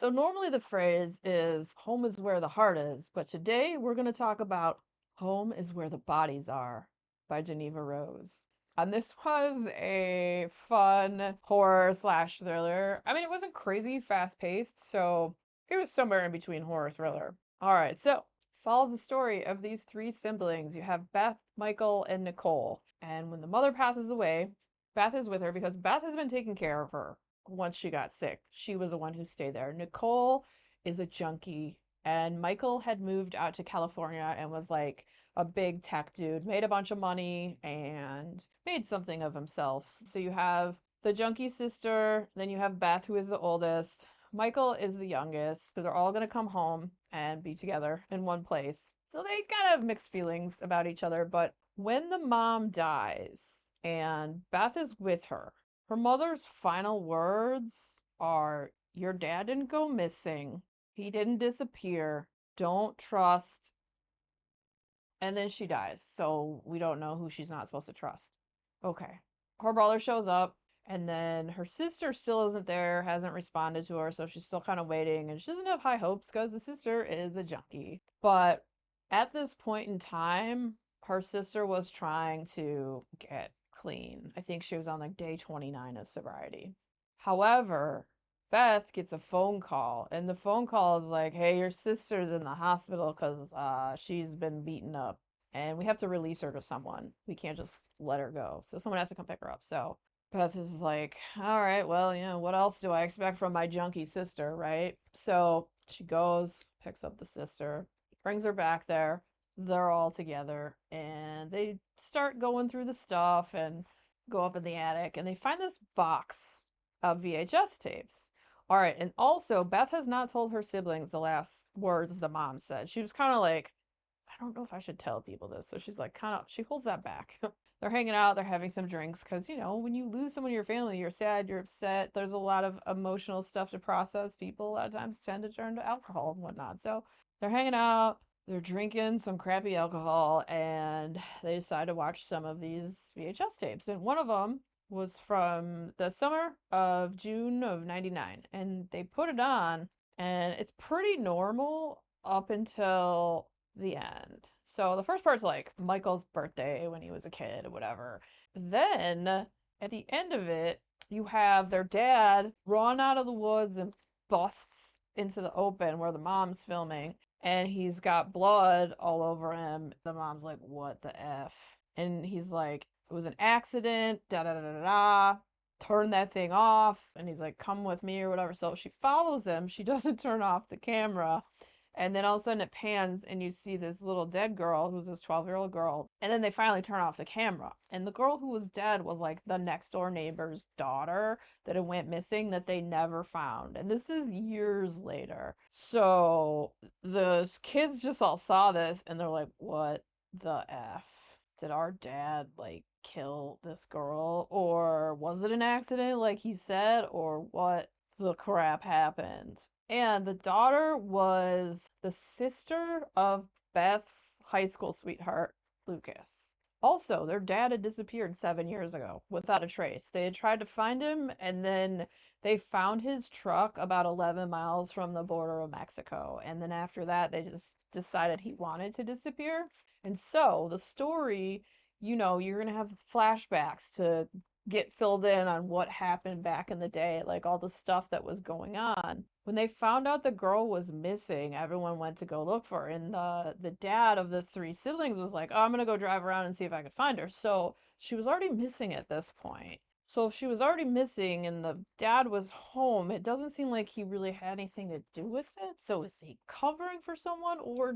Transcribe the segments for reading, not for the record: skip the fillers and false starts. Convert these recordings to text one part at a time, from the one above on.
So normally the phrase is home is where the heart is, but today we're going to talk about Home is Where the Bodies Are by Geneva Rose. And this was a fun horror slash thriller. I mean, it wasn't crazy fast paced, so it was somewhere in between horror thriller. All right, so follows the story of these three siblings. You have Beth, Michael, and Nicole. And when the mother passes away, Beth is with her because Beth has been taking care of her once she got sick. She was the one who stayed there. Nicole is a junkie, and Michael had moved out to California and was like a big tech dude, made a bunch of money and made something of himself. So you have the junkie sister, then you have Beth, who is the oldest. Michael is the youngest, so they're all going to come home and be together in one place. So they kind of mixed feelings about each other, but when the mom dies and Beth is with her mother's final words are, "Your dad didn't go missing. He didn't disappear. Don't trust." And then she dies. So we don't know who she's not supposed to trust. Okay. Her brother shows up, and then her sister still isn't there, hasn't responded to her. So she's still kind of waiting, and she doesn't have high hopes because the sister is a junkie. But at this point in time, her sister was trying to get clean. I think she was on like day 29 of sobriety. However, Beth gets a phone call, and the phone call is like, "Hey, your sister's in the hospital because she's been beaten up, and we have to release her to someone. We can't just let her go. So someone has to come pick her up." So Beth is like, "All right, well, what else do I expect from my junkie sister, right?" So she goes, picks up the sister, brings her back there. They're all together, and they start going through the stuff and go up in the attic, and they find this box of VHS tapes. All right, and also Beth has not told her siblings the last words the mom said. She was kind of like, "I don't know if I should tell people this." So she's like, she holds that back. They're hanging out, they're having some drinks because, when you lose someone in your family, you're sad, you're upset. There's a lot of emotional stuff to process. People a lot of times tend to turn to alcohol and whatnot. So they're hanging out, they're drinking some crappy alcohol, and they decide to watch some of these VHS tapes. And one of them was from the summer of June of 99. And they put it on, and it's pretty normal up until the end. So the first part's like Michael's birthday when he was a kid or whatever. Then at the end of it, you have their dad run out of the woods and busts into the open where the mom's filming, and he's got blood all over him. The mom's like, "What the F?" And he's like, "It was an accident, da da da da da. Turn that thing off." And he's like, "Come with me," or whatever. So she follows him. She doesn't turn off the camera. And then all of a sudden it pans and you see this little dead girl who's this 12-year-old girl. And then they finally turn off the camera. And the girl who was dead was like the next door neighbor's daughter that had went missing that they never found. And this is years later. So the kids just all saw this and they're like, "What the F? Did our dad like kill this girl? Or was it an accident like he said? Or what the crap happened?" And the daughter was the sister of Beth's high school sweetheart, Lucas. Also, their dad had disappeared 7 years ago without a trace. They had tried to find him, and then they found his truck about 11 miles from the border of Mexico. And then after that, they just decided he wanted to disappear. And so the story, you're going to have flashbacks to get filled in on what happened back in the day, like all the stuff that was going on. When they found out the girl was missing, everyone went to go look for her. And the dad of the three siblings was like, "Oh, I'm gonna go drive around and see if I can find her." So she was already missing at this point. So if she was already missing and the dad was home, it doesn't seem like he really had anything to do with it. So is he covering for someone, or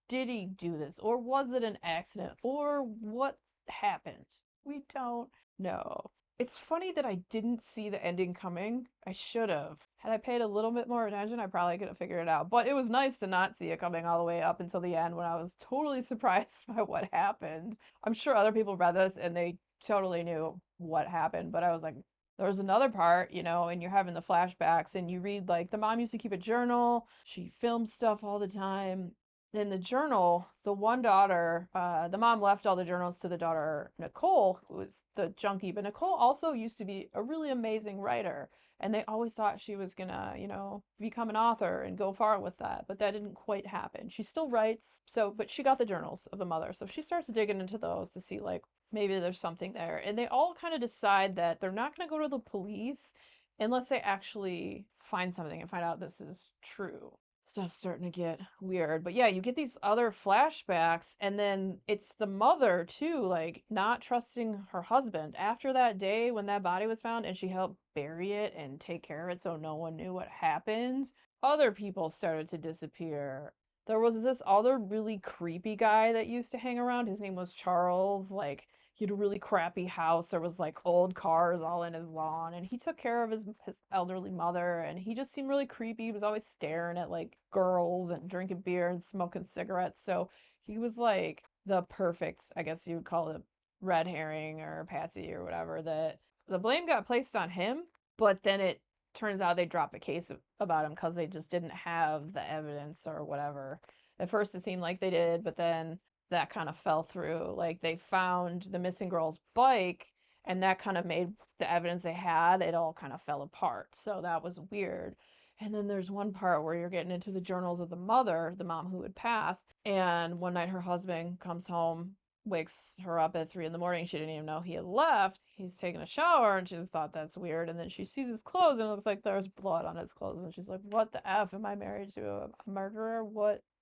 did he do this? Or was it an accident? Or what happened? We don't know. It's funny that I didn't see the ending coming. I should have. Had I paid a little bit more attention, I probably could have figured it out. But it was nice to not see it coming all the way up until the end when I was totally surprised by what happened. I'm sure other people read this and they totally knew what happened, but I was like, there's another part, and you're having the flashbacks and you read like the mom used to keep a journal. She filmed stuff all the time. In the journal, the one daughter, the mom left all the journals to the daughter, Nicole, who was the junkie. But Nicole also used to be a really amazing writer. And they always thought she was gonna, you know, become an author and go far with that, but that didn't quite happen. She still writes, so, but she got the journals of the mother. So she starts digging into those to see, like, maybe there's something there. And they all kind of decide that they're not gonna go to the police unless they actually find something and find out this is true. Stuff's starting to get weird. But yeah, you get these other flashbacks, and then it's the mother too, like not trusting her husband. After that day when that body was found and she helped bury it and take care of it so no one knew what happened, other people started to disappear. There was this other really creepy guy that used to hang around. His name was Charles. Like, he had a really crappy house. There was like old cars all in his lawn, and he took care of his elderly mother, and he just seemed really creepy. He was always staring at like girls and drinking beer and smoking cigarettes. So he was like the perfect, I guess you would call it, red herring or patsy or whatever. That the blame got placed on him, but then it turns out they dropped the case about him because they just didn't have the evidence or whatever. At first it seemed like they did, but then that kind of fell through. Like they found the missing girl's bike, and that kind of made the evidence they had, it all kind of fell apart. So that was weird. And then there's one part where you're getting into the journals of the mother, the mom who had passed. And one night her husband comes home, wakes her up at 3 in the morning. She didn't even know he had left. He's taking a shower and she just thought that's weird. And then she sees his clothes and it looks like there's blood on his clothes. And she's like, what the F? Am I married to a murderer?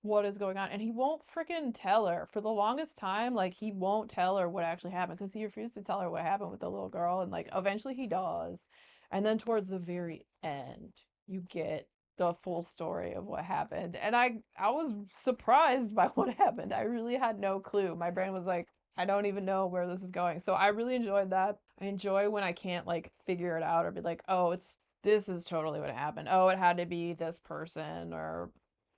What is going on? And he won't freaking tell her for the longest time. Like, he won't tell her what actually happened because he refused to tell her what happened with the little girl. And like, eventually he does. And then towards the very end, you get the full story of what happened. And I was surprised by what happened. I really had no clue. My brain was like, I don't even know where this is going. So I really enjoyed that. I enjoy when I can't like figure it out or be like, oh, it's this is totally what happened. Oh, it had to be this person, or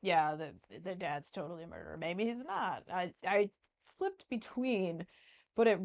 yeah, the dad's totally a murderer. Maybe he's not. I flipped between, but it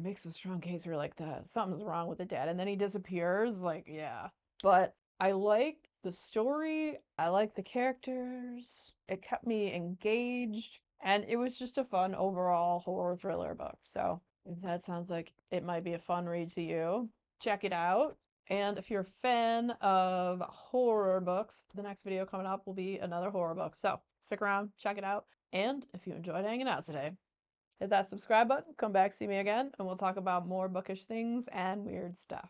makes a strong case for like the something's wrong with the dad, and then he disappears. Like, yeah. But I like the story. I like the characters. It kept me engaged, and it was just a fun overall horror thriller book. So if that sounds like it might be a fun read to you, check it out. And if you're a fan of horror books, the next video coming up will be another horror book. So stick around, check it out. And if you enjoyed hanging out today, hit that subscribe button, come back, see me again, and we'll talk about more bookish things and weird stuff.